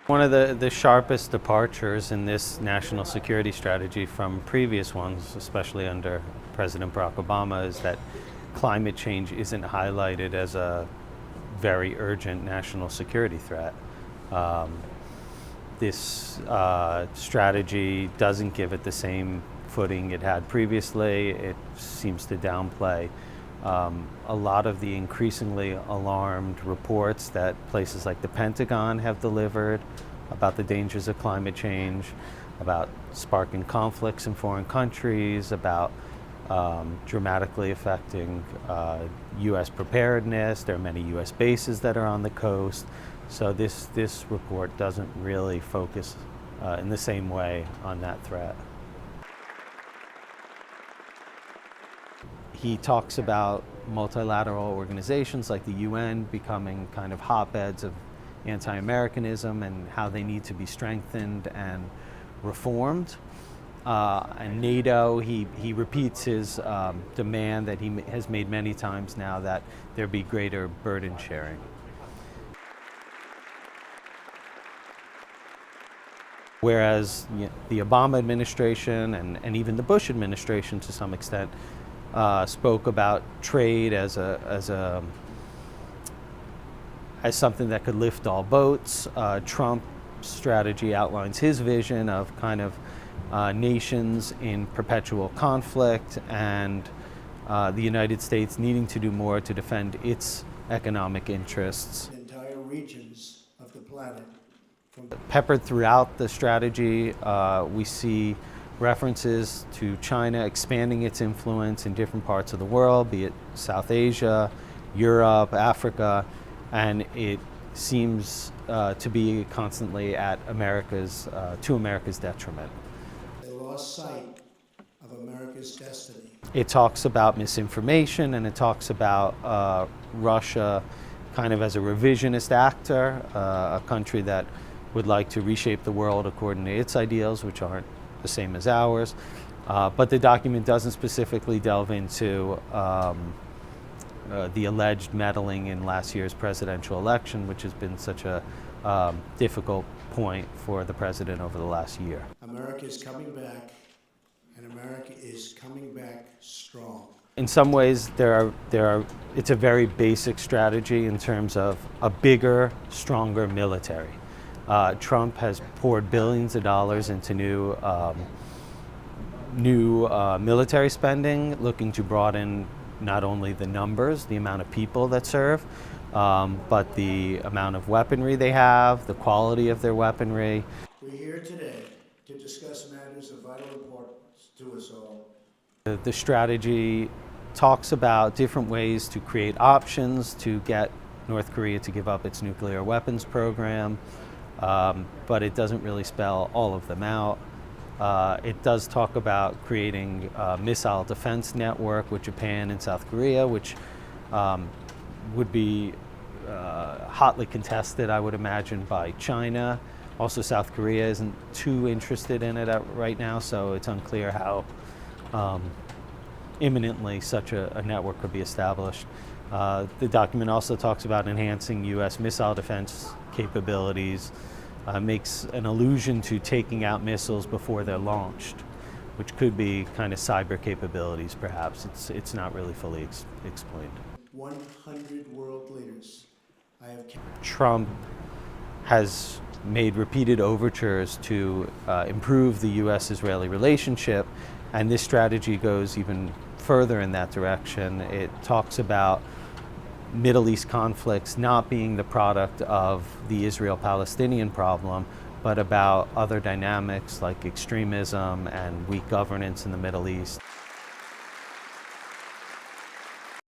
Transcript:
One of the sharpest departures in this national security strategy from previous ones, especially under President Barack Obama, is that climate change isn't highlighted as a very urgent national security threat. This strategy doesn't give it the same footing it had previously. It seems to downplay a lot of the increasingly alarmed reports that places like the Pentagon have delivered about the dangers of climate change, about sparking conflicts in foreign countries, about dramatically affecting U.S. preparedness. There are many U.S. bases that are on the coast. So this report doesn't really focus in the same way on that threat. He talks about multilateral organizations like the UN becoming kind of hotbeds of anti-Americanism and how they need to be strengthened and reformed. And NATO, he repeats his demand that he has made many times now that there be greater burden sharing. Whereas the Obama administration and even the Bush administration to some extent spoke about trade as something that could lift all boats. Trump's strategy outlines his vision of kind of nations in perpetual conflict and the United States needing to do more to defend its economic interests. Entire regions of the planet. Peppered throughout the strategy, we see references to China expanding its influence in different parts of the world, be it South Asia, Europe, Africa, and it seems to be constantly at to America's detriment. They lost sight of America's destiny. It talks about misinformation, and it talks about Russia kind of as a revisionist actor, a country that would like to reshape the world according to its ideals, which aren't the same as ours. But the document doesn't specifically delve into the alleged meddling in last year's presidential election, which has been such a difficult point for the president over the last year. America is coming back, and America is coming back strong. In some ways, it's a very basic strategy in terms of a bigger, stronger military. Trump has poured billions of dollars into new military spending, looking to broaden not only the numbers, the amount of people that serve, but the amount of weaponry they have, the quality of their weaponry. We're here today to discuss matters of vital importance to us all. The strategy talks about different ways to create options to get North Korea to give up its nuclear weapons program. But it doesn't really spell all of them out. It does talk about creating a missile defense network with Japan and South Korea, which would be hotly contested, I would imagine, by China. Also, South Korea isn't too interested in it right now, so it's unclear how imminently such a network could be established. The document also talks about enhancing U.S. missile defense capabilities, makes an allusion to taking out missiles before they're launched, which could be kind of cyber capabilities, perhaps. It's not really fully explained. 100 world leaders. Trump has made repeated overtures to improve the U.S.-Israeli relationship, and this strategy goes even further in that direction. It talks about Middle East conflicts not being the product of the Israel-Palestinian problem, but about other dynamics like extremism and weak governance in the Middle East.